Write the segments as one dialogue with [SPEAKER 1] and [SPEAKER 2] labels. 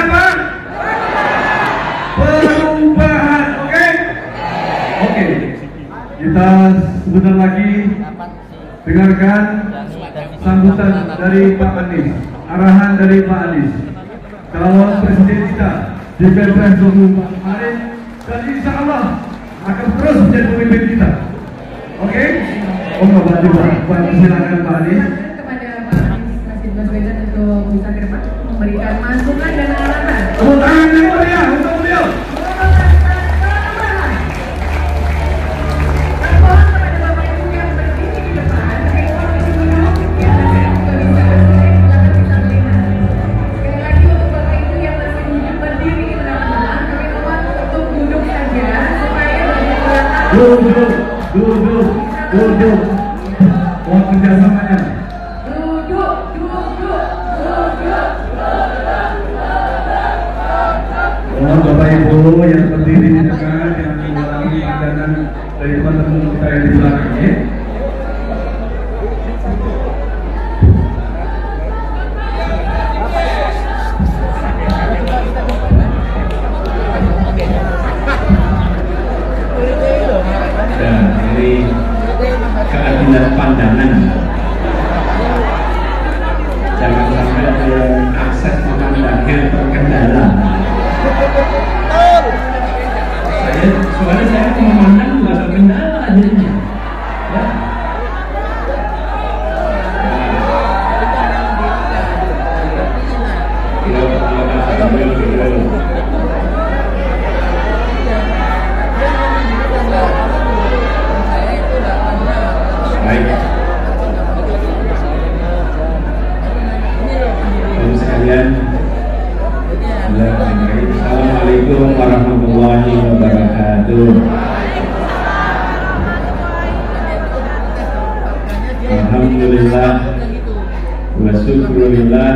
[SPEAKER 1] apa? Perubahan, oke? Oke. Kita sebentar lagi dengarkan sambutan dari Pak Anies, arahan dari Pak Anies, calon presiden kita di Pilpres 2024 kemarin, dan insya Allah akan terus menjadi pemimpin kita. Oke? Pak silakan Pak Anies.
[SPEAKER 2] Kepada Pak Anies Rashid Baswedan untuk bisa ke depan memberikan masukan dan arahan.
[SPEAKER 1] Tepuk tangan yang meriah untuk beliau. Duduk. Mohon kerjasamanya.
[SPEAKER 2] Duduk.
[SPEAKER 1] Mohon Bapak Ibu yang berdiri di dekat, yang mengulangi pandangan dari teman-teman kita yang di belakangnya.
[SPEAKER 3] Keadilan pandangan, jangan sampai ada akses memandangnya terkendala. Soalnya saya memandang juga terkendala jadinya. Ya. Assalamualaikum warahmatullahi wabarakatuh. Alhamdulillah wa syukurillah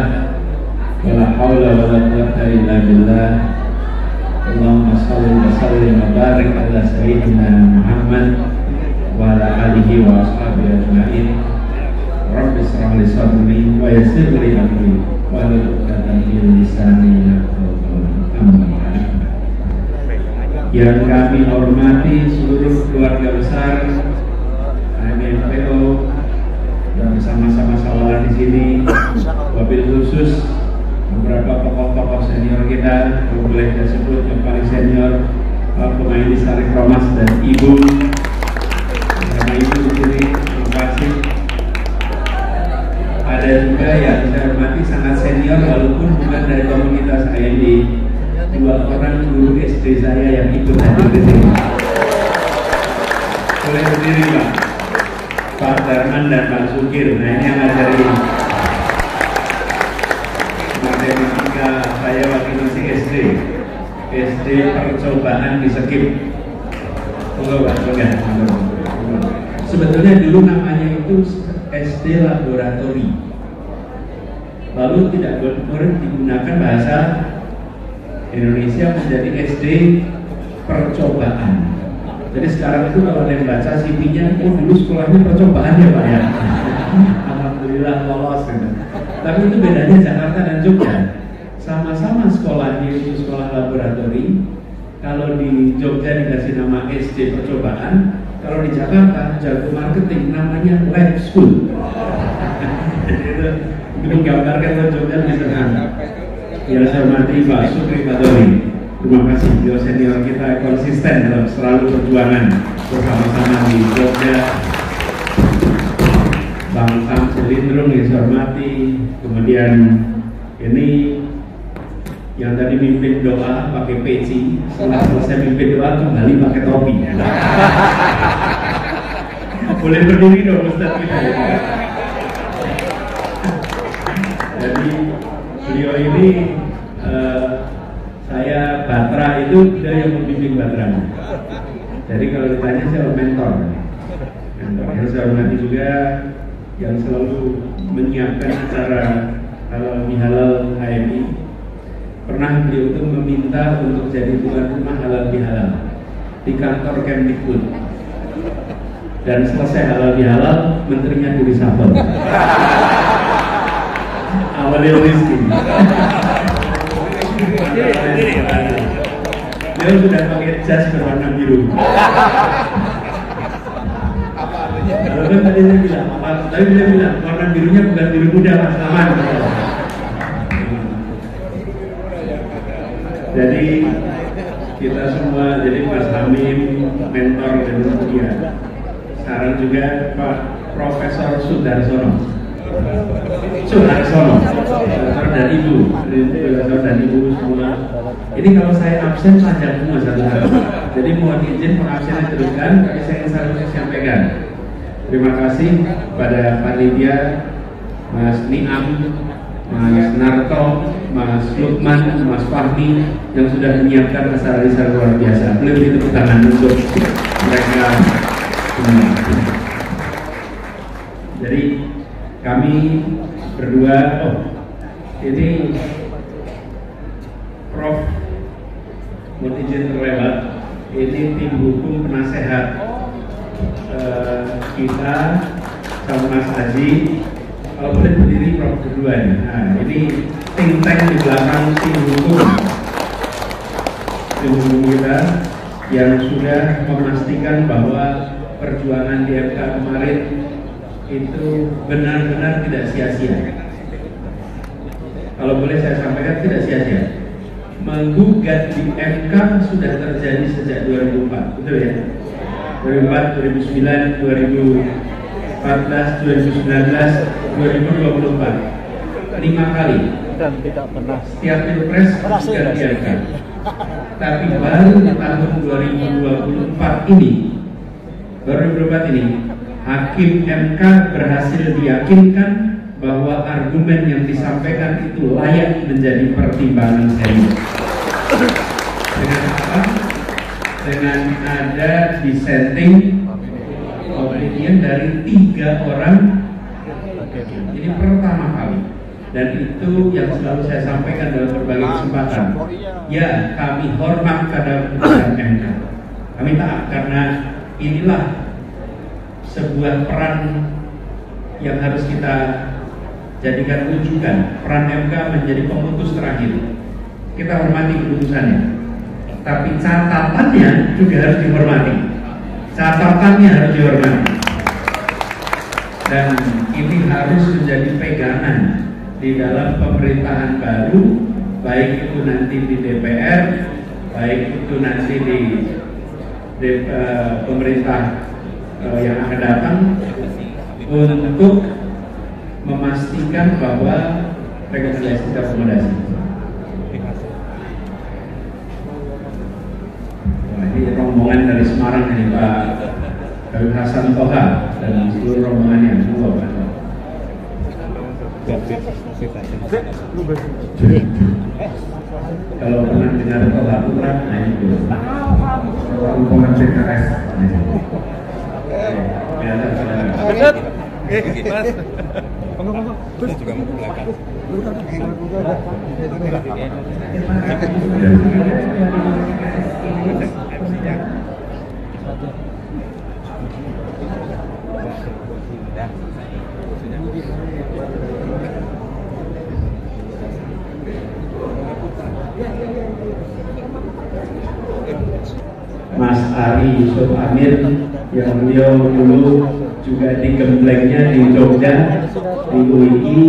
[SPEAKER 3] wa la hawla wa la quwwata illa billah. Allahumma shalli wa sallim wa barik ala sayyidina Muhammad wa ala alihi wa ashabihi ajma'in. Rabbi shrah li sadri wa yassir li amri wa hlul 'uqdatam min lisani yafqahu qawli. Yang kami hormati seluruh keluarga besar AMPO dan bersama-sama sawalan di sini, wabil khusus beberapa tokoh-tokoh senior kita, boleh saya sebut yang paling senior, Pak Pemain Sarif Romas dan Ibu. Bersama Ibu di sini, terima kasih. Ada juga yang saya hormati sangat senior walaupun bukan dari komunitas AMD, dua orang guru SD saya yang ikut hadir di sini. Boleh berdiri Pak Darman dan Pak Sukir. Nah ini yang ngajari matematika saya waktu masih SD percobaan di Sekip. Sebetulnya dulu namanya itu SD laboratori. Lalu tidak boleh digunakan bahasa Indonesia menjadi SD percobaan. Jadi sekarang itu kalau ada yang baca CV-nya, oh dulu sekolahnya percobaan ya Pak ya. Alhamdulillah lolos gitu. Tapi itu bedanya Jakarta dan Jogja. Sama-sama sekolahnya itu sekolah laboratori. Kalau di Jogja dikasih nama SD percobaan, kalau di Jakarta jago marketing namanya lab school. Jadi itu menggambarkan kalau Jogja bisa yang saya hormati Pak Sukri Badori, terima kasih beliau senior kita konsisten dalam selalu perjuangan bersama-sama di Jogja. Bang Sam Selindrung yang saya hormati, kemudian ini yang tadi mimpin doa pakai peci, setelah selesai mimpin doa kembali pakai topi. Boleh berdiri dong Ustaz kita ya. Jadi beliau ini saya Batra itu dia yang membimbing Batranya. Jadi kalau ditanya saya mentor. Yang saya hormati juga yang selalu menyiapkan acara halal bihalal HMI. Pernah beliau itu meminta untuk jadi tuan rumah halal bihalal di kantor Kemdikbud. Dan selesai halal bihalal, menterinya di reshuffle. Awalnya Rizky. Beliau sudah pakai jas berwarna biru. Kalau kan tadi saya bilang, tapi dia bilang warna birunya bukan biru muda, Mas, aman. Jadi kita semua, jadi Mas Hamim, mentor dan dia. Sekarang juga Pak Profesor Sudarsono, Profesor dan Ibu semua. Ini kalau saya absen panjang semua satu-satu. Jadi mohon izin pengabsenan teruskan, tapi saya ingin selalu sampaikan. Terima kasih pada panitia, Mas Niam, Mas Narto, Mas Lukman, Mas Fahmi yang sudah menyiapkan acara luar biasa. Beliau beri tepuk tangan untuk mereka semua. Jadi kami berdua, ini Prof. mohon izin terlewat, ini tim hukum penasehat kita sama Mas Haji. Kalau boleh berdiri Prof berdua nih. Nah, ini think tank di belakang tim hukum kita yang sudah memastikan bahwa perjuangan di MK kemarin itu benar-benar tidak sia-sia. Kalau boleh saya sampaikan, tidak sia-sia. Menggugat di MK sudah terjadi sejak 2004, betul ya? 2004, 2009, 2014, 2019, 2024, 5 kali. Dan tidak pernah. Setiap pilpres sudah diangkat. Tapi baru di tahun 2024 ini, Hakim MK berhasil diyakinkan bahwa argumen yang disampaikan itu layak menjadi pertimbangan serius. Dengan apa? Dengan ada dissenting opinion dari 3 orang. Ini pertama kali, dan itu yang selalu saya sampaikan dalam berbagai kesempatan. Ya, kami hormat pada putusan MK. Kami taat karena inilah sebuah peran yang harus kita jadikan rujukan. Peran MK menjadi pemutus terakhir. Kita hormati keputusannya, tapi catatannya juga harus dihormati. Dan ini harus menjadi pegangan di dalam pemerintahan baru, baik itu nanti di DPR, baik itu nanti di pemerintah yang akan datang, untuk memastikan bahwa rekomendasi terakomodasi. Ini rombongan dari Semarang ini Pak Habib Hasan Toha dan seluruh rombongannya semua Pak. Kalau pernah dengar Toha Putra, nah itu
[SPEAKER 1] rombongan PKS.
[SPEAKER 4] Benar. Mas. Terus juga mau belakang.
[SPEAKER 3] Mas Ari Yusuf Amir yang beliau dulu juga digemblengnya di Jogja, di UII,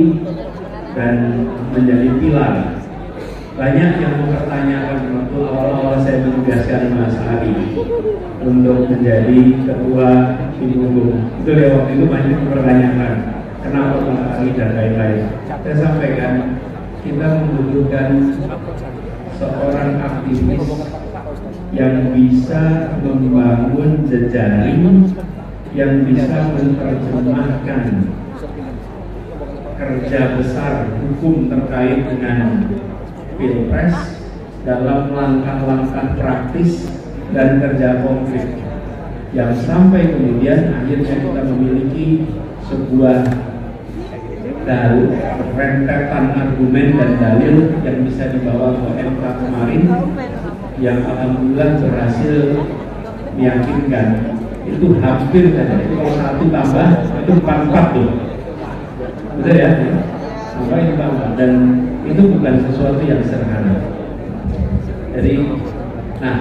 [SPEAKER 3] dan menjadi pilar. Banyak yang mempertanyakan waktu awal-awal saya menugaskan Mas Ari untuk menjadi ketua tim hukum. Itu ya, waktu itu banyak mempertanyakan kenapa Mas Ari dan lain-lain. Saya sampaikan kita membutuhkan seorang aktivis yang bisa membangun jejaring, yang bisa menerjemahkan kerja besar hukum terkait dengan pilpres dalam langkah-langkah praktis dan kerja konkret, yang sampai kemudian akhirnya kita memiliki sebuah dalil, rentetan argumen dan dalil yang bisa dibawa ke MK kemarin, yang alhamdulillah berhasil meyakinkan. Itu hampir saja, itu kalau 1 tambah itu 4 tuh, betul ya? Sampai itu tambah, dan itu bukan sesuatu yang sederhana. Jadi, nah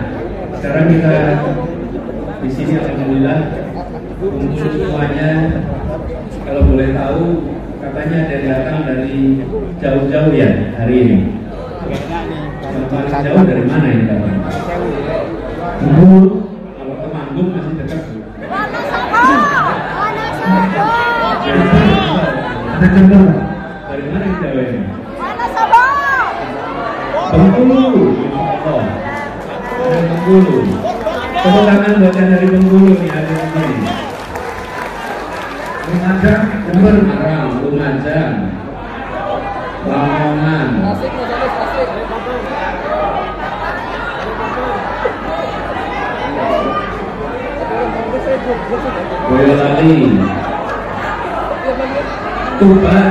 [SPEAKER 3] sekarang kita di sini alhamdulillah kumpul semuanya. Kalau boleh tahu, katanya ada yang datang dari jauh-jauh ya hari ini. Yang paling jauh dari mana ini datang? Kalau Temanggung masih dekat.
[SPEAKER 1] Ada contoh?
[SPEAKER 3] Dari mana yang jauh ini?
[SPEAKER 5] Sabah.
[SPEAKER 3] Bengkulu, insyaallah. Dari Bengkulu. Tepuk tangan buat yang dari Bengkulu nih, ada di sini.
[SPEAKER 1] Lumajang,
[SPEAKER 3] Semarang, Lumajang, Lamongan, Boyolali, Tuban.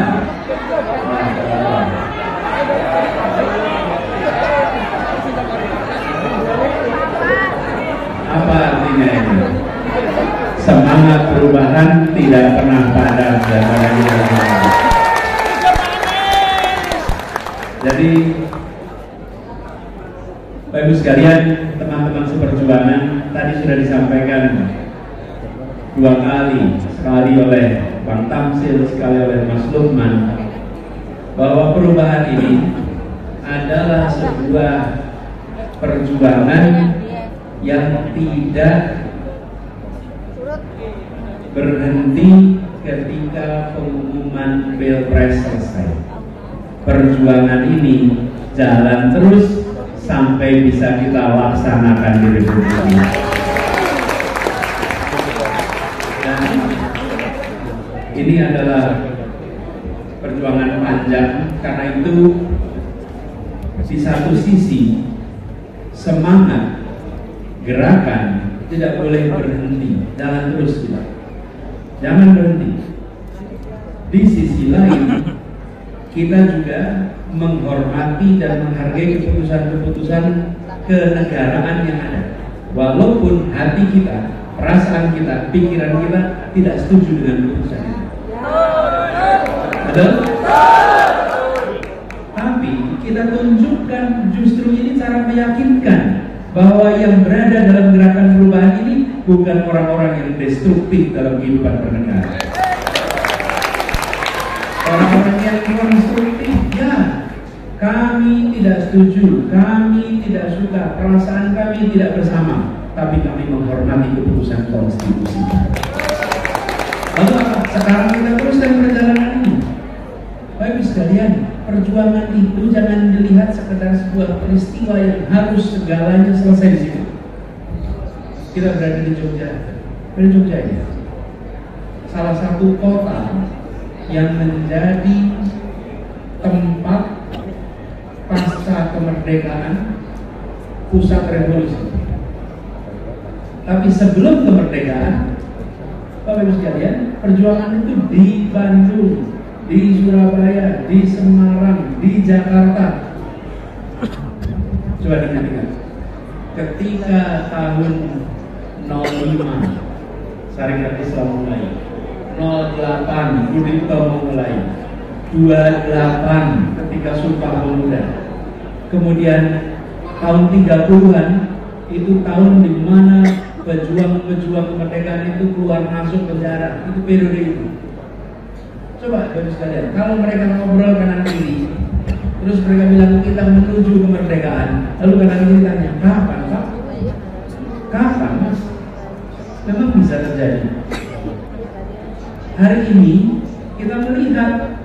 [SPEAKER 3] Apa artinya ini? Semangat perubahan tidak pernah padam. Jadi Bapak Ibu sekalian, teman-teman seperjuangan, tadi sudah disampaikan 2 kali, sekali oleh Bang Tamsil, sekali oleh Mas Lukman, bahwa perubahan ini adalah sebuah perjuangan yang tidak berhenti ketika pengumuman Pilpres selesai. Perjuangan ini jalan terus sampai bisa kita laksanakan di Republik ini. Dan ini adalah perjuangan panjang, karena itu di satu sisi semangat gerakan tidak boleh berhenti, jalan terus kita. Jangan berhenti. Di sisi lain, kita juga menghormati dan menghargai keputusan-keputusan kenegaraan yang ada. Walaupun hati kita, perasaan kita, pikiran kita tidak setuju dengan keputusan itu. Betul? Tapi kita tunjukkan justru ini cara meyakinkan bahwa yang berada dalam gerakan perubahan ini bukan orang-orang yang destruktif dalam kehidupan bernegara. Orang-orang yang konstruktif, ya, kami tidak setuju, kami tidak suka, perasaan kami tidak bersama, tapi kami menghormati keputusan konstitusi. Lalu apa? Sekarang kita teruskan perjalanan ini. Bapak sekalian, perjuangan itu jangan dilihat sekedar sebuah peristiwa yang harus segalanya selesai di situ. Kita berada di Jogja. Di Jogja ini salah satu kota yang menjadi tempat pasca kemerdekaan pusat revolusi. Tapi sebelum kemerdekaan, Bapak Ibu sekalian, perjuangan itu di Bandung, di Surabaya, di Semarang, di Jakarta. Coba ingat-ingat. Ketika tahun 05 Syarikat Islam mulai, 08 Budi Utomo mulai, 28 ketika Sumpah Pemuda, kemudian tahun 30-an itu tahun di mana pejuang-pejuang kemerdekaan itu keluar masuk penjara. Itu periode itu. Coba Bapak sekalian, kalau mereka ngobrol kanan kiri, terus mereka bilang kita menuju kemerdekaan, lalu kanan kiri tanya, kapan Pak? Kapan Mas? Memang bisa terjadi. Hari ini kita melihat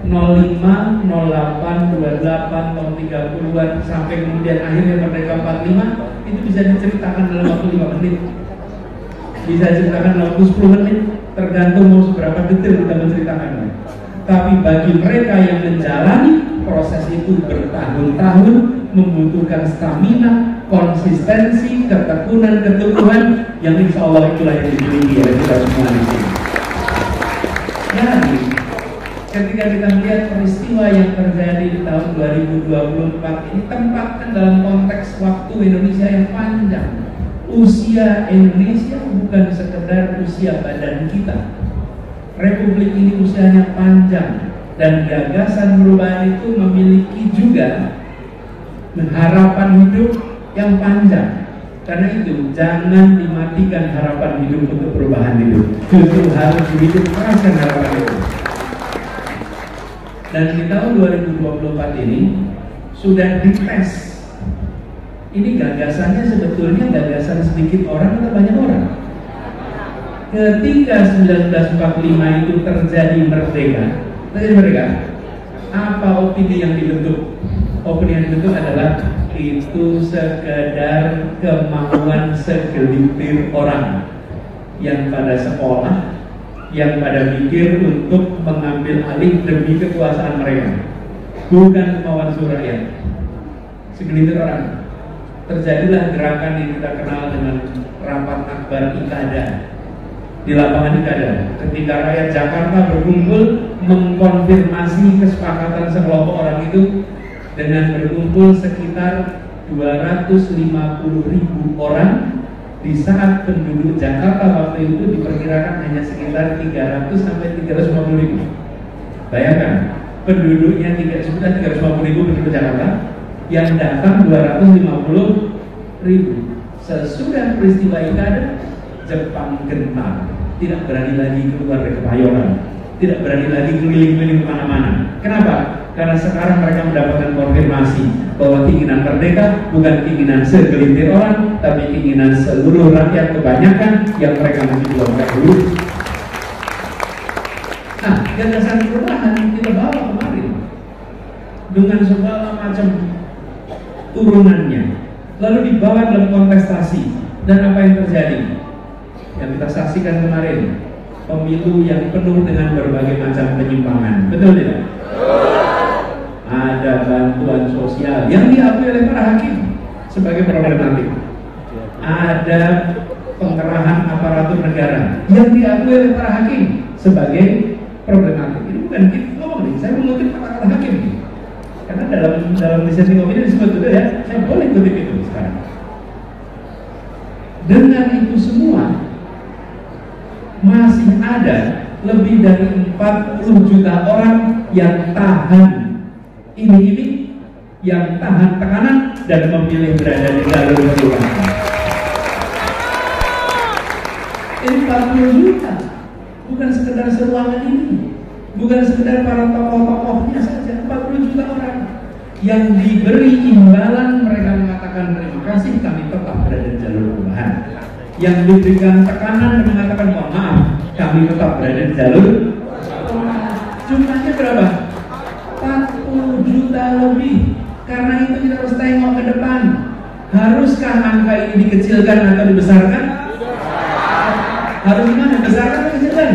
[SPEAKER 3] 05, 08, 28, tahun 30-an sampai kemudian akhirnya merdeka 45 itu bisa diceritakan dalam waktu 5 menit. Bisa diceritakan dalam waktu 10 menit, tergantung mau seberapa detail kita menceritakannya. Tapi bagi mereka yang menjalani proses itu bertahun-tahun, membutuhkan stamina, konsistensi, ketekunan, keteguhan yang insya Allah itulah yang dimiliki oleh kita semua di sini. Jadi, ketika kita melihat peristiwa yang terjadi di tahun 2024 ini tempatkan dalam konteks waktu Indonesia yang panjang. Usia Indonesia bukan sekedar usia badan kita. Republik ini usianya panjang dan gagasan perubahan itu memiliki juga harapan hidup yang panjang. Karena itu jangan dimatikan harapan hidup untuk perubahan hidup. Justru harus dihidup keraskan harapan hidup. Dan di tahun 2024 ini sudah dites. Ini gagasannya sebetulnya gagasan sedikit orang atau banyak orang? Ketika 1945 itu terjadi merdeka, apa opini yang dibentuk? Opini yang dibentuk adalah itu sekedar kemauan segelintir orang yang pada sekolah, yang pada mikir untuk mengambil alih demi kekuasaan mereka, bukan kemauan seluruh rakyat. Segelintir orang. Terjadilah gerakan yang kita kenal dengan rapat akbar Ikada di lapangan Ikada, ketika rakyat Jakarta berkumpul mengkonfirmasi kesepakatan sekelompok orang itu dengan berkumpul sekitar 250.000 orang, di saat penduduk Jakarta waktu itu diperkirakan hanya sekitar 300 sampai 350.000. Bayangkan, penduduknya sudah 350.000 penduduk Jakarta, yang datang 250.000. Sesudah peristiwa Ikada, Jepang gentar, tidak berani lagi keluar dari kepayoran, tidak berani lagi keliling-keliling kemana-mana. Kenapa? Karena sekarang mereka mendapatkan konfirmasi bahwa keinginan merdeka bukan keinginan segelintir orang, tapi keinginan seluruh rakyat kebanyakan yang mereka masih belum dahulu. Nah, gagasan perubahan kita bawa kemarin dengan segala macam turunannya, lalu dibawa dalam kontestasi, dan apa yang terjadi? Yang kita saksikan kemarin, pemilu yang penuh dengan berbagai macam penyimpangan, betul tidak? Ada bantuan sosial yang diakui oleh para hakim sebagai problematik. Ada pengerahan aparatur negara yang diakui oleh para hakim sebagai problematik. Ini bukan kita ngomong nih, saya mengutip kata-kata hakim nih. Karena dalam dissenting opinion disebut itu ya, saya boleh kutip itu sekarang. Dengan itu semua masih ada lebih dari 40 juta orang yang tahan ini yang tahan tekanan dan memilih berada di jalur perubahan. Ini 40 juta, bukan sekedar seruangan ini, bukan sekedar para tokoh-tokohnya saja. 40 juta orang yang diberi imbalan, mereka mengatakan terima kasih, kami tetap berada di jalur perubahan. Yang diberikan tekanan dan mengatakan mohon maaf, kami tetap berada di jalur perubahan. Jumlahnya berapa? 40 juta lebih. Karena itu kita harus tengok ke depan. Haruskah angka ini dikecilkan atau dibesarkan? Harus gimana? Dibesarkan atau dikecilkan?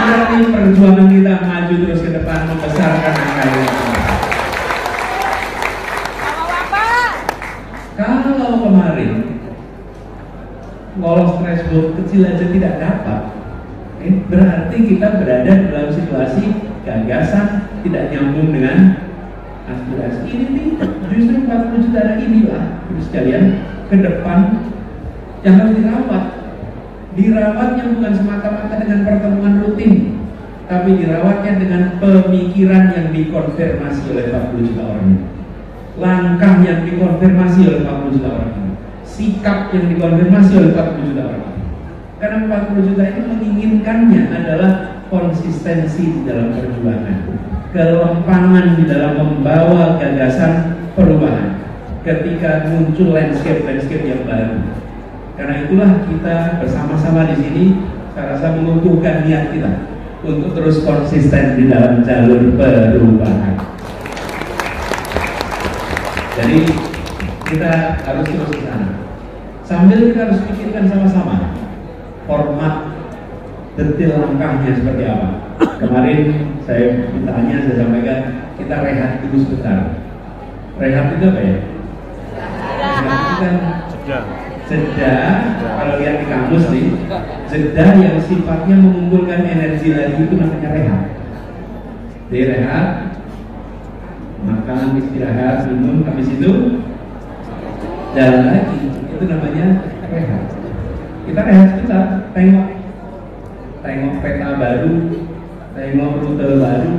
[SPEAKER 3] Berarti perjuangan kita maju terus ke depan membesarkan angka ini. Kalau kemarin lolos threshold kecil aja tidak dapat, berarti kita berada dalam situasi gagasan tidak nyambung dengan aspirasi. Ini nih, justru 40 juta inilah, terus sekalian, ke depan yang harus dirawat. Dirawatnya bukan semata-mata dengan pertemuan rutin, tapi dirawatnya dengan pemikiran yang dikonfirmasi oleh 40 juta orang ini, langkah yang dikonfirmasi oleh 40 juta orang ini, sikap yang dikonfirmasi oleh 40 juta orang ini. Karena 40 juta ini menginginkannya adalah konsistensi di dalam perjuangan, kelempangan di dalam membawa gagasan perubahan ketika muncul landscape yang baru. Karena itulah kita bersama-sama di sini, saya rasa mengukuhkan niat kita untuk terus konsisten di dalam jalur perubahan. Jadi kita harus terus ke sana. Sambil kita harus pikirkan sama-sama format detail langkahnya seperti apa. Kemarin saya ditanya, saya sampaikan kita rehat dulu sebentar. Rehat itu apa ya? Rehat itu kan jeda. Kalau lihat di kamus nih, jeda yang sifatnya mengumpulkan energi lagi itu namanya rehat. Jadi rehat, makan, istirahat, minum, habis itu jalan lagi. Itu namanya rehat. Kita rehat sebentar, tengok peta baru, tengok rute baru,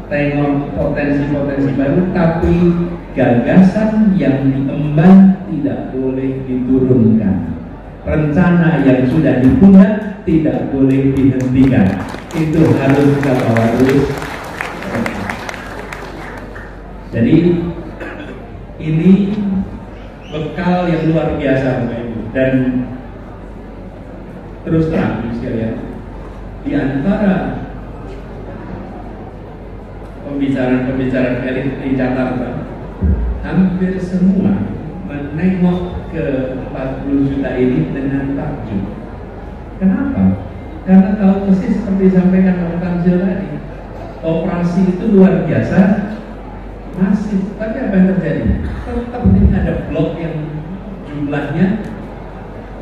[SPEAKER 3] tengok potensi-potensi baru, tapi Gagasan yang diemban tidak boleh diturunkan. Rencana yang sudah dipundak tidak boleh dihentikan. Itu harus kita bawa terus. Jadi ini bekal yang luar biasa Bapak Ibu. Dan terus terang sekalian, di antara pembicaraan elit di Jakarta, hampir semua menengok ke 40 juta ini dengan takjub. Kenapa? Karena tahu persis seperti disampaikan Pak Tamzil tadi, operasi itu luar biasa, masif. Tapi apa yang terjadi? Tetap ini ada blok yang jumlahnya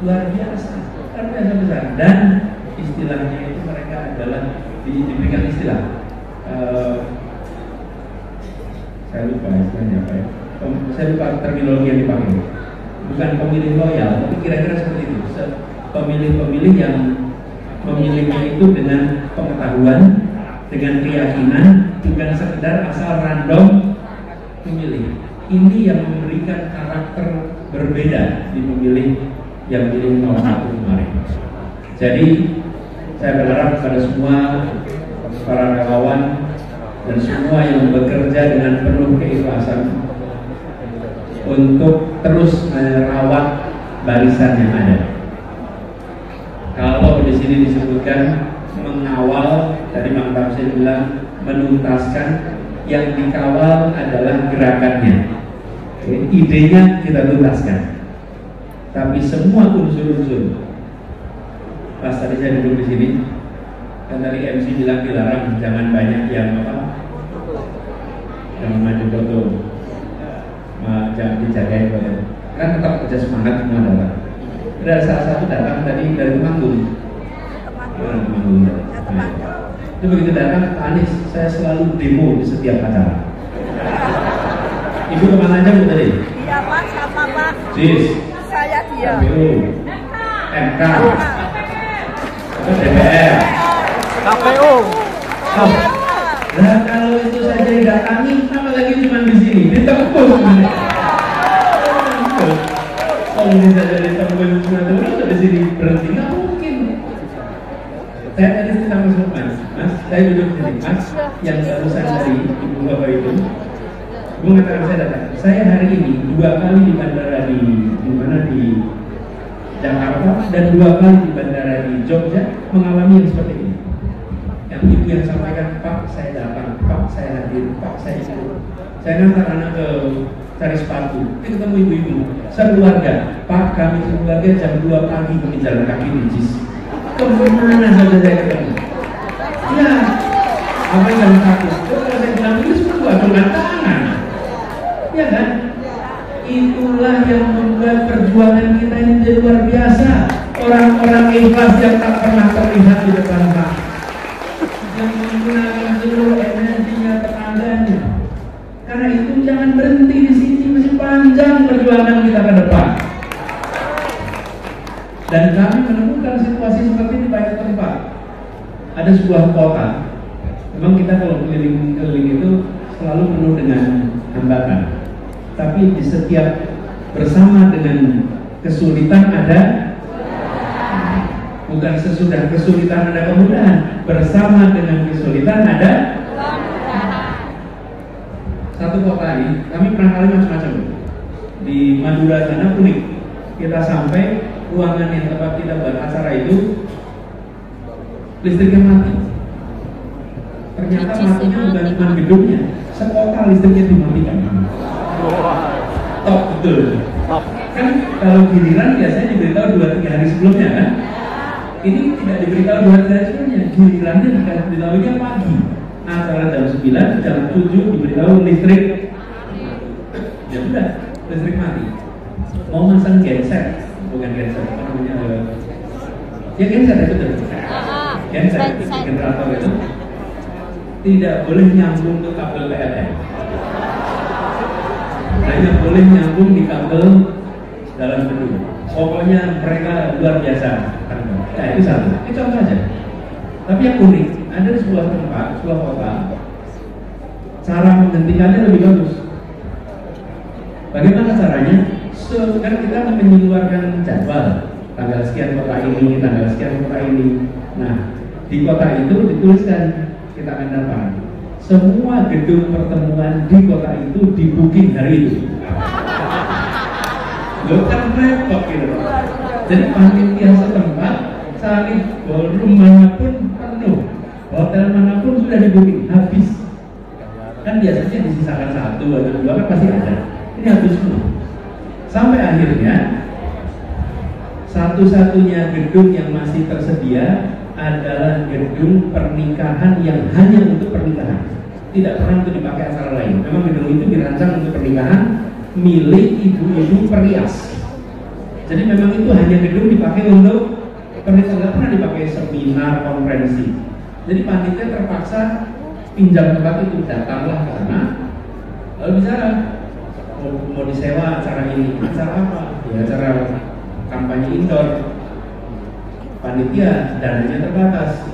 [SPEAKER 3] luar biasa, luar biasa besar. Dan istilahnya itu mereka adalah diberikan istilah. Saya lupa istilahnya apa ya? Saya lupa terminologi yang dipakai. Bukan pemilih loyal, tapi kira-kira seperti itu. Pemilih-pemilih yang memilihnya itu dengan pengetahuan, dengan keyakinan, bukan sekedar asal random memilih. Ini yang memberikan karakter berbeda di pemilih yang pilih 01 kemarin. Jadi saya berharap kepada semua para relawan dan semua yang bekerja dengan penuh keikhlasan untuk terus merawat barisan yang ada. Kalau di sini disebutkan mengawal, tadi Bang Tamzil bilang menuntaskan, yang dikawal adalah gerakannya. Idenya kita tuntaskan. Tapi semua unsur-unsur. Pas tadi saya duduk di sini, kan tadi MC bilang dilarang jangan banyak yang jangan maju foto. Jangan dijagain badan. Kan tetap kerja semangat semua datang. Ada salah satu datang tadi dari Temanggung. Itu begitu datang Pak Anies, saya selalu demo di setiap acara. Ibu kemana aja Bu tadi?
[SPEAKER 5] Iya Pak, siapa Pak?
[SPEAKER 3] Cis.
[SPEAKER 5] Saya dia.
[SPEAKER 3] KPU, MK, DPR,
[SPEAKER 4] KPU.
[SPEAKER 3] Nah kalau itu saja didatangi, apalagi cuma di sini, ditembus. Kalau ini saja ditembus cuma di sini berhenti, nggak mungkin. Saya tadi sedang masuk Mas, saya duduk di sini, Mas, yang barusan dari Ibu Bapak itu, Ibu mengatakan saya datang. Saya hari ini 2 kali di bandara di mana di Jakarta dan 2 kali di bandara di Jogja mengalami yang seperti ini. Yang ibu yang sampaikan, Pak saya datang, Pak saya hadir, Pak saya ikut. Saya ngantar anak ke cari sepatu, ketemu ibu-ibu, sekeluarga, Pak kami sekeluarga jam 2 pagi kami jalan kaki di JIS. Kemana saja saya ketemu? Ya, apa yang takut? Kalau saya bilang itu semua dengan tangan, ya kan? Itulah yang membuat perjuangan kita ini menjadi luar biasa. Orang-orang ikhlas yang tak pernah terlihat di depan Pak, yang menggunakan seluruh energinya, tenaganya. Karena itu jangan berhenti di sini, masih panjang perjuangan kita ke depan. Dan kami menemukan situasi seperti di banyak tempat. Ada sebuah kota, memang kita kalau keliling-keliling itu selalu penuh dengan hambatan. Tapi di setiap bersama dengan kesulitan ada, bukan sesudah kesulitan ada kemudahan, bersama dengan kesulitan ada. Satu kota ini, kami pernah kali macam-macam. Di Madura sana unik. Kita sampai ruangan yang tempat kita buat acara itu listriknya mati. Ternyata matinya bukan cuma gedungnya, sekota listriknya dimatikan. Top betul. Kan kalau giliran biasanya diberitahu 2-3 hari sebelumnya kan? Ini tidak diberitahu 2-3 hari sebelumnya. Gilirannya diberitahunya pagi. Acara jam 9, jam 7 diberitahu listrik. Ya sudah, listrik mati. Mau masang genset, bukan genset, apa namanya? Ya genset itu betul. Genset, generator itu tidak boleh nyambung ke kabel PLN. Hanya boleh nyambung di kabel dalam gedung. Pokoknya mereka luar biasa. Nah itu satu, itu contoh aja. Tapi yang unik, ada di sebuah tempat, sebuah kota, cara menghentikannya lebih bagus. Bagaimana caranya? Kan kita mengeluarkan jadwal tanggal sekian kota ini, tanggal sekian kota ini. Nah, di kota itu dituliskan kita akan dapat semua gedung pertemuan di kota itu di booking hari itu. Loh kan repot gitu. Jadi panitia setempat cari ballroom manapun penuh, hotel manapun sudah di booking habis. Kan biasanya disisakan 1 atau 2 kan pasti ada. Ini habis semua. Sampai akhirnya satu-satunya gedung yang masih tersedia adalah gedung pernikahan yang hanya untuk pernikahan. Tidak pernah untuk dipakai acara lain. Memang gedung itu dirancang untuk pernikahan milik ibu-ibu perias. Jadi memang itu hanya gedung dipakai untuk pernikahan, tidak pernah dipakai seminar, konferensi. Jadi panitia terpaksa pinjam tempat itu, datanglah ke sana, lalu bicara mau disewa acara ini, acara apa? Ya acara kampanye indoor. Panitia dananya terbatas.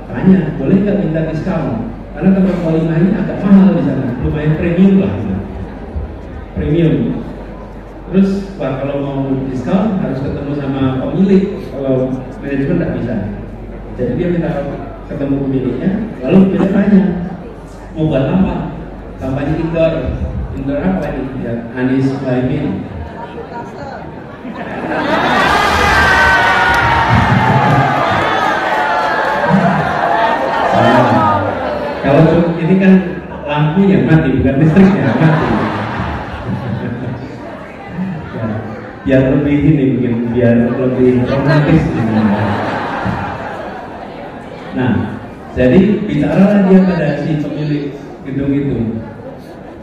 [SPEAKER 3] Tanya, boleh nggak minta diskon? Karena tempat walimah ini agak mahal di sana, lumayan premium lah. Premium. Terus, Pak, kalau mau diskon harus ketemu sama pemilik. Kalau manajemen nggak bisa. Jadi dia minta ketemu pemiliknya. Lalu dia tanya, mau buat apa? Kampanye indoor. Indoor apa ini? Ya, Anies Mohaimin. Kalau ini kan lampunya mati, bukan listriknya mati. Ya, biar lebih ini mungkin biar lebih romantis. Nah, jadi bicaralah dia pada si pemilik gedung itu.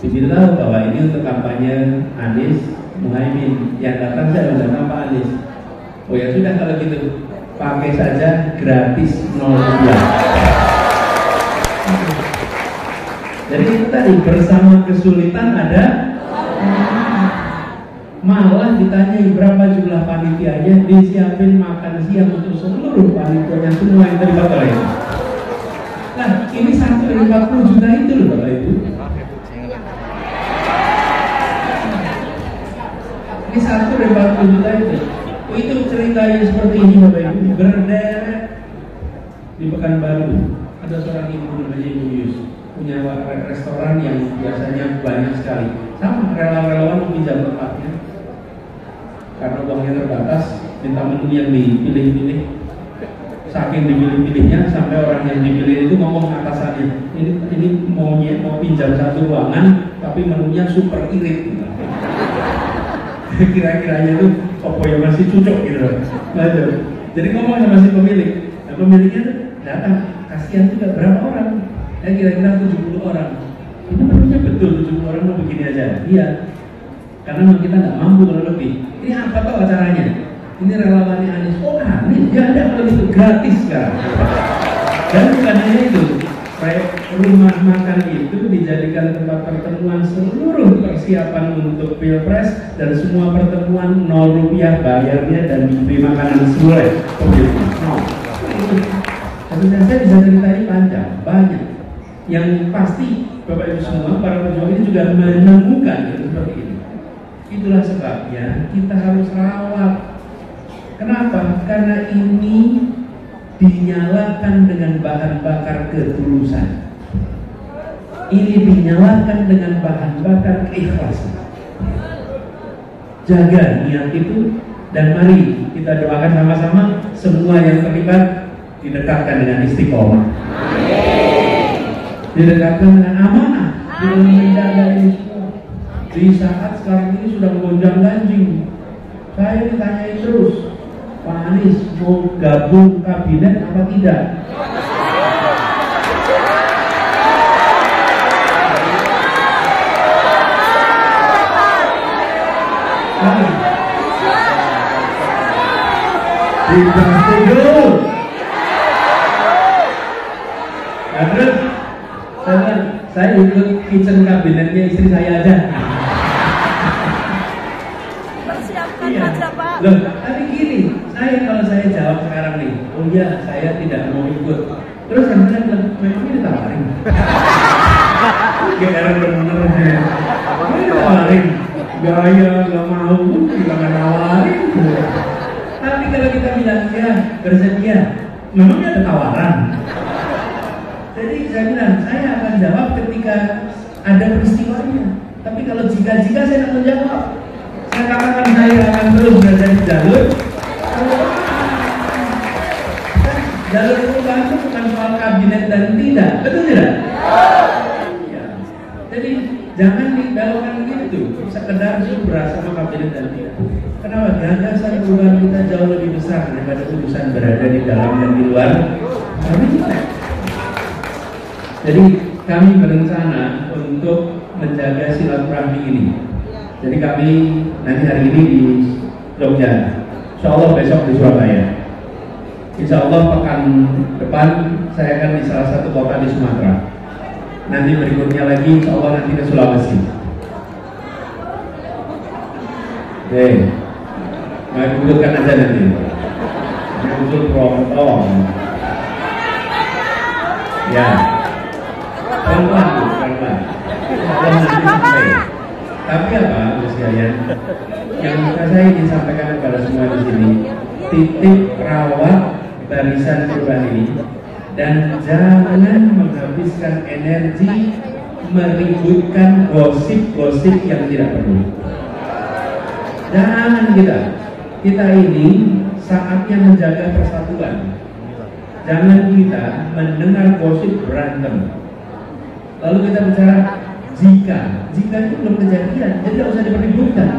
[SPEAKER 3] Diberitahu bahwa ini untuk kampanye Anies Mohaimin, yang datang saya undang Pak Anies. Oh ya sudah kalau gitu, pakai saja gratis 0 rupiah. Jadi itu tadi bersama kesulitan ada, malah ditanyai berapa jumlah panitianya, disiapin makan siang untuk seluruh panitianya semua yang terlibat oleh itu. Nah ini 1 dari 40 juta itu loh Bapak Ibu. Ini 1 dari 40 juta itu. Itu ceritanya seperti ini Bapak Ibu. Berderet di Pekanbaru ada seorang ibu namanya Ibu Yus, punya restoran yang biasanya banyak sekali. Sama relawan-relawan meminjam tempatnya karena uangnya terbatas, minta menu yang dipilih-pilih. Saking dipilih-pilihnya sampai orang yang dipilih itu ngomong atasannya, ini mau pinjam 1 ruangan tapi menunya super irit. Kira-kiranya tuh opo yang masih cocok gitu. Jadi ngomong sama si pemilik. Nah, pemiliknya datang, kasihan juga berapa orang? Kira-kira 70 orang. Itu menunya betul 70 orang mau begini aja. Iya. Karena memang kita nggak mampu kalau lebih. Ini apa tuh acaranya? Ini relawannya Anies. Oh Anies, ya ada kalau itu gratis sekarang. Dan bukan hanya itu, rumah makan itu dijadikan tempat pertemuan seluruh persiapan untuk pilpres dan semua pertemuan 0 rupiah bayarnya dan diberi makanan semua. Tentunya saya bisa cerita ini panjang, banyak. Yang pasti Bapak Ibu semua para pejuang ini juga menemukan itu seperti ini. Itulah sebabnya kita harus rawat. Kenapa? Karena ini dinyalakan dengan bahan bakar ketulusan. Ini dinyalakan dengan bahan bakar keikhlasan. Jaga niat itu dan mari kita doakan sama-sama semua yang terlibat didekatkan dengan istiqomah. Didekatkan dengan amanah dalam menjaga ini semua. Di saat sekarang ini sudah gonjang-ganjing, saya ditanyai terus, Pak Anies mau gabung kabinet apa tidak?
[SPEAKER 1] Tidak setuju.
[SPEAKER 3] Nah, terus saya ikut kitchen kabinetnya istri saya aja.
[SPEAKER 5] Persiapkan
[SPEAKER 3] Iya.
[SPEAKER 5] aja Pak.
[SPEAKER 3] Loh, tapi gini, kalau saya jawab sekarang nih, oh iya saya tidak mau ikut. Terus kan saya bilang, memang ini ditawarin. GR bener-bener. Ini ditawarin. gaya nggak mau, kita nggak nawarin. Tapi kalau kita bilang ya bersedia, memang ada tawaran. Jadi saya bilang saya akan jawab ketika ada peristiwanya. Tapi kalau jika saya tidak menjawab, saya katakan saya akan terus berada di jalur. Jalur perubahan itu bukan soal kabinet dan tidak, betul tidak? Ya. Jadi jangan dibelokkan gitu, sekedar subrah sama kabinet dan tidak. Kenapa? Gagasan perubahan kita jauh lebih besar daripada urusan berada di dalam dan di luar kabinet. Jadi kami berencana untuk menjaga silaturahmi ini. Jadi kami nanti hari ini di Jogja, insya Allah besok di Surabaya, insya Allah pekan depan saya akan di salah satu kota di Sumatera. Nanti berikutnya lagi insya Allah nanti ke Sulawesi. Oke, mau butuhkan aja nanti. Butuh Purwokerto. Ya. Pelan-pelan. Tapi apa, Gus Yayan? Yang saya ingin sampaikan kepada semua di sini, titik rawat barisan perubahan ini, dan jangan menghabiskan energi meributkan gosip-gosip yang tidak perlu. Jangan kita ini saatnya menjaga persatuan. Jangan kita mendengar gosip berantem. Lalu kita bicara jika itu belum kejadian, jadi tidak usah dipeributkan.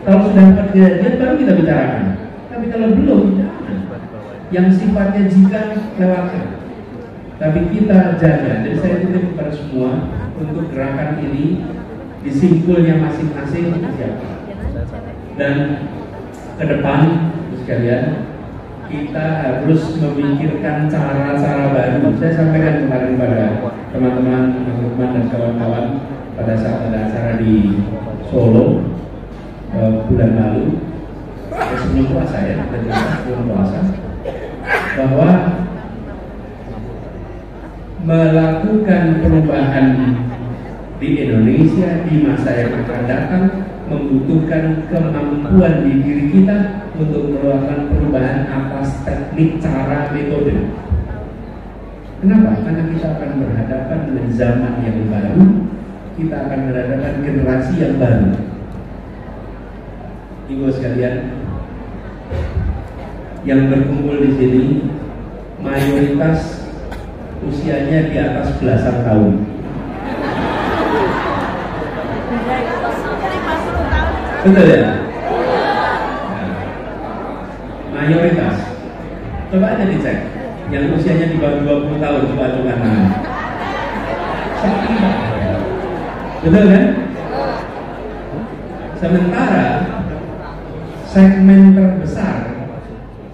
[SPEAKER 3] Kalau sudah kejadian baru kita bicarakan. Tapi kalau belum, jangan. Yang sifatnya jika lewatkan. Tapi kita jaga. Jadi saya titip kepada semua untuk gerakan ini disimpulnya masing-masing siapa. Dan ke depan sekalian kita harus memikirkan cara-cara baru. Saya sampaikan kemarin pada teman-teman dan kawan-kawan pada saat ada acara di Solo bulan lalu, sebelum puasa ya, sebelum puasa, bahwa melakukan perubahan di Indonesia di masa yang akan datang membutuhkan kemampuan di diri kita untuk melakukan perubahan atas teknik, cara, metode. Kenapa? Karena kita akan berhadapan dengan zaman yang baru, kita akan berhadapan generasi yang baru. Ibu sekalian, yang berkumpul di sini mayoritas usianya di atas belasan tahun. Betul ya? Nah, mayoritas. Coba aja dicek. Yang usianya di bawah 20 tahun, coba tangan. Betul kan? Sementara segmen terbesar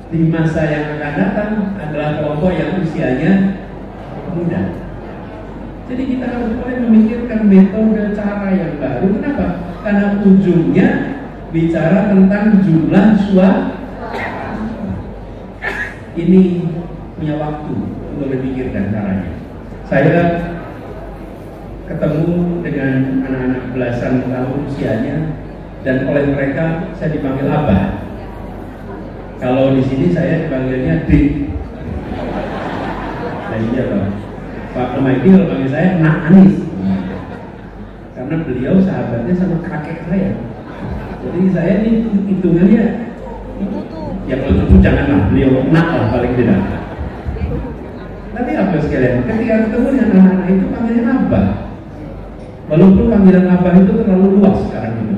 [SPEAKER 3] di masa yang akan datang adalah kelompok yang usianya muda. Jadi kita harus mulai memikirkan metode cara yang baru. Kenapa? Karena ujungnya bicara tentang jumlah suara. Ini punya waktu untuk memikirkan caranya. Saya ketemu dengan anak-anak belasan tahun usianya, dan oleh mereka saya dipanggil Abah. Kalau di sini saya dipanggilnya Dik. Nah, iya Pak Maiki kalau panggil saya Nak Anis, karena beliau sahabatnya sama kakek saya. Jadi saya ini hitungannya, ya kalau itu janganlah, beliau Nak lah paling tidak. Tapi apa sekalian, ketika ketemu dengan anak-anak itu panggilnya Abah. Walaupun panggilan Abah itu terlalu luas sekarang itu,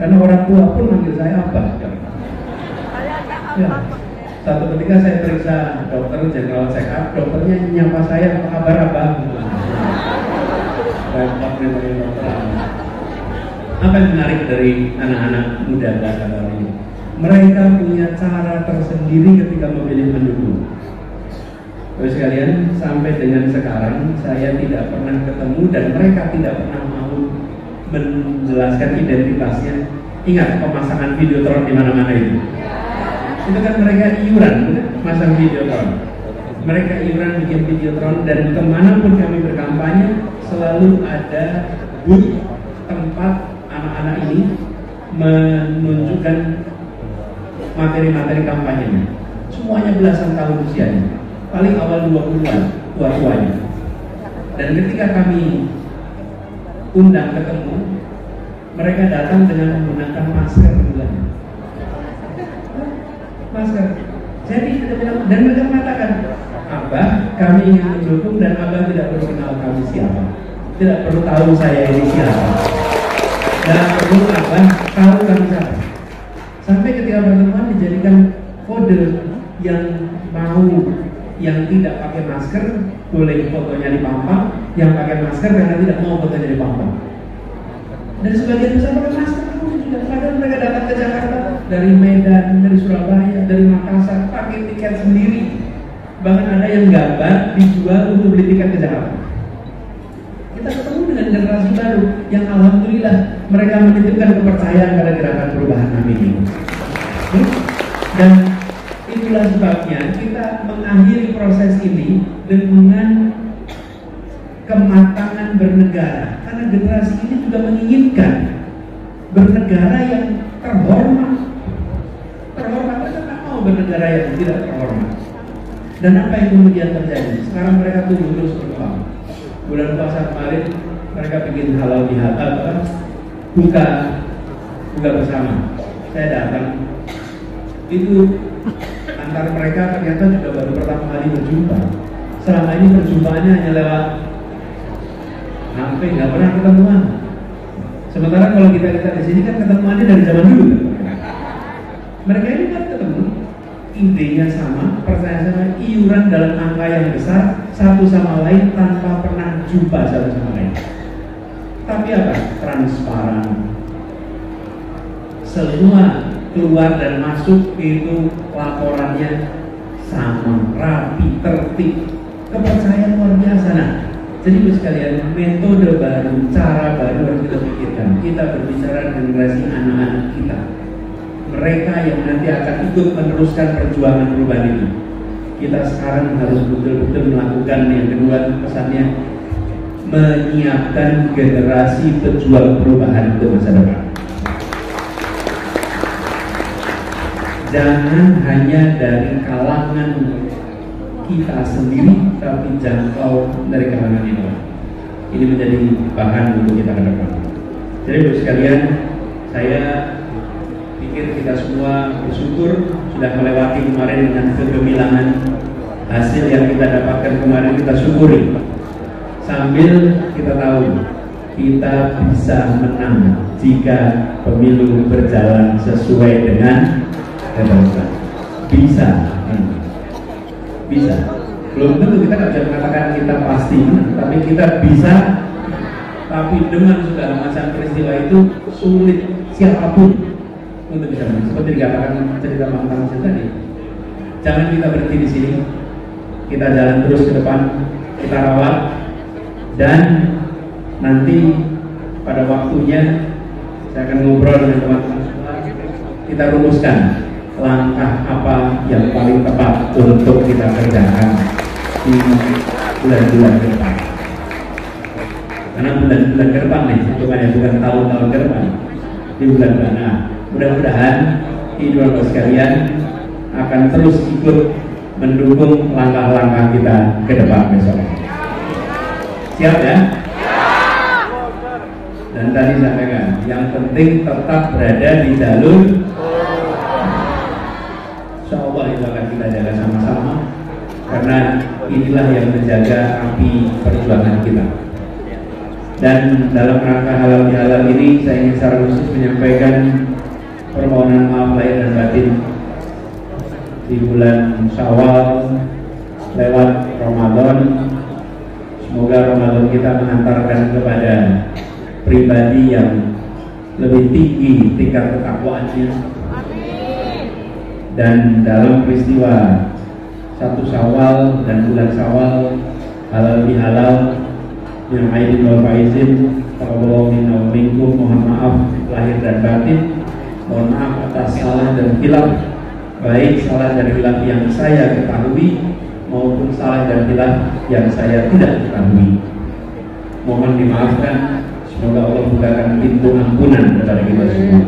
[SPEAKER 3] karena orang tua pun manggil saya Abah. Ya. Satu ketika saya periksa dokter general check up, dokternya nyapa saya, apa kabar Abah? Apa yang menarik dari anak-anak muda belasan tahun ini? Mereka punya cara tersendiri ketika memilih pendukung. Terus sekalian, sampai dengan sekarang saya tidak pernah ketemu dan mereka tidak pernah mau menjelaskan identitasnya. Ingat pemasangan videotron di mana-mana itu? Itu kan mereka iuran, masang videotron. Mereka iuran bikin videotron, dan kemanapun kami berkampanye selalu ada booth tempat anak-anak ini menunjukkan materi-materi kampanyenya. Semuanya belasan tahun usianya, paling awal 20-an tua-tuanya. Dan ketika kami undang ketemu, mereka datang dengan menggunakan masker bulan. Masker. Jadi kita bilang, dan mereka mengatakan, Abah, kami ingin mendukung dan Abah tidak perlu kenal kami siapa, tidak perlu tahu saya ini siapa, dan perlu Abah tahu kami siapa. Sampai ketika pertemuan dijadikan kode yang mau, yang tidak pakai masker boleh fotonya dipampang, yang pakai masker karena tidak mau fotonya dipampang. Dan sebagian besar pakai masker juga. Padahal mereka datang ke Jakarta dari Medan, dari Surabaya, dari Makassar, pakai tiket sendiri. Bahkan ada yang gambar dijual untuk beli tiket ke Jakarta. Kita ketemu dengan generasi baru yang alhamdulillah mereka menitipkan kepercayaan pada gerakan perubahan kami ini. Dan itulah sebabnya kita mengakhiri proses ini dengan kematangan bernegara, karena generasi ini juga menginginkan bernegara yang terhormat. Mereka tak mau bernegara yang tidak terhormat. Dan apa yang kemudian terjadi? Sekarang mereka tumbuh terus berkembang. Bulan puasa kemarin mereka bikin halal bihalal, buka bersama. Saya datang, itu antara mereka ternyata juga baru pertama kali berjumpa. Selama ini perjumpaannya hanya lewat HP, nggak pernah ketemuan. Sementara kalau kita di sini kan ketemuannya dari zaman dulu. Mereka ini kan ketemu, idenya sama, percaya sama, iuran dalam angka yang besar, satu sama lain tanpa pernah jumpa satu sama lain. Tapi apa? Transparan. Semua keluar dan masuk itu laporannya sama, rapi, tertib, kepercayaan luar biasa. Nah, jadi sekalian, metode baru, cara baru harus kita pikirkan. Kita berbicara dengan generasi anak-anak kita, mereka yang nanti akan ikut meneruskan perjuangan perubahan ini. Kita sekarang harus betul-betul melakukan yang kedua pesannya, menyiapkan generasi pejuang perubahan untuk masa depan. Jangan hanya dari kalangan kita sendiri, tapi jangkau dari kalangan ini. Ini menjadi bahan untuk kita ke depan. Jadi Bapak sekalian, saya pikir kita semua bersyukur sudah melewati kemarin dengan kegemilangan. Hasil yang kita dapatkan kemarin kita syukuri, sambil kita tahu kita bisa menang jika pemilu berjalan sesuai dengan ketentuan. Bisa. Belum tentu kita nggak bisa mengatakan kita pasti, tapi kita bisa. Tapi dengan segala macam peristiwa itu sulit siapapun untuk bisa menang. Seperti dikatakan cerita Bang Tamsin tadi, jangan kita berhenti di sini. Kita jalan terus ke depan, kita rawat, dan nanti pada waktunya saya akan ngobrol dengan teman-teman semua. Kita rumuskan langkah apa yang paling tepat untuk kita kerjakan di bulan-bulan ke depan. Karena bulan-bulan ke depan nih, bukan tahun-tahun ke depan, di bulan-bulan. Nah, mudah-mudahan ibu-ibu sekalian akan terus ikut mendukung langkah-langkah kita ke depan besok. Siap ya? Dan tadi sampaikan, yang penting tetap berada di jalur. Insya Allah itu akan kita jaga sama-sama, karena inilah yang menjaga api perjuangan kita. Dan dalam rangka halal bihalal ini, saya ingin secara khusus menyampaikan permohonan maaf lahir dan batin di bulan Syawal lewat Ramadan. Semoga Ramadan kita mengantarkan kepada pribadi yang lebih tinggi tingkat ketakwaannya. Dan dalam peristiwa 1 Syawal dan bulan Syawal, halal bihalal, yang aidin wal faizin, taqabbalallahu minna wa minkum, mohon maaf lahir dan batin, mohon maaf atas salah dan khilaf, baik salah dan khilaf yang saya ketahui maupun salah dan khilaf yang saya tidak ketahui. Mohon dimaafkan. Semoga Allah bukakan pintu ampunan kepada kita semua.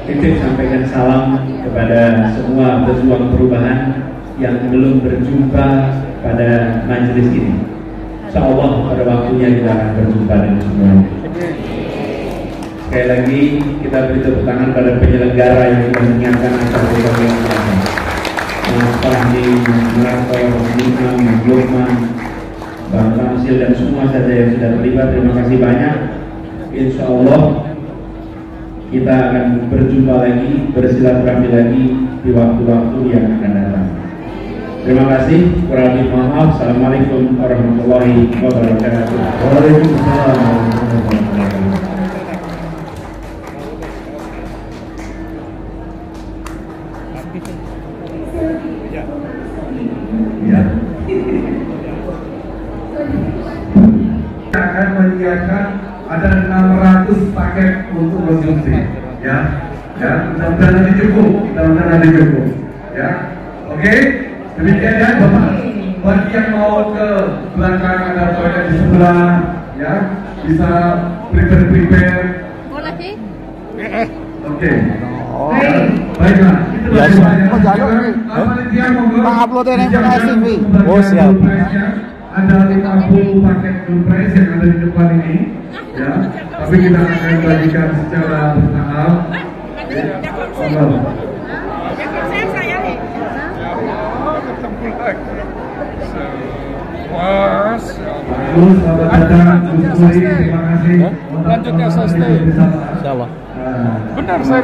[SPEAKER 3] Titip sampaikan salam kepada semua pejuang perubahan yang belum berjumpa pada majelis ini. Insya Allah pada waktunya kita akan berjumpa dengan semuanya. Sekali lagi kita beri tepuk tangan pada penyelenggara yang sudah menyiapkan acara ini. Mas Fahdi, Mas Merator, Mas Imam, Mas Lukman, Bang Tamsil dan semua saja yang sudah terlibat. Terima kasih banyak. Insya Allah kita akan berjumpa lagi, bersilaturahmi lagi di waktu-waktu yang akan datang. Terima kasih. Kurang lebih mohon maaf. Assalamualaikum warahmatullahi wabarakatuh.
[SPEAKER 1] Waalaikumsalam warahmatullahi wabarakatuh. Ya. Akan menyiapkan ada 600 paket untuk konsumsi, ya, mudah-mudahan nanti cukup, ya, oke, demikian ya, Bapak. Bagi yang mau ke belakang ada toilet di sebelah, ya, bisa prepare. Oke. Baiklah, itu
[SPEAKER 4] Oh, siap.
[SPEAKER 1] Ada 50 paket surprise yang ada di depan ini, ya. Tapi kita akan bagikan secara bertahap. Bagus, selamat datang, Gus Puri, terima kasih.
[SPEAKER 4] Lanjutnya saya stay. Insyaallah. Benar saya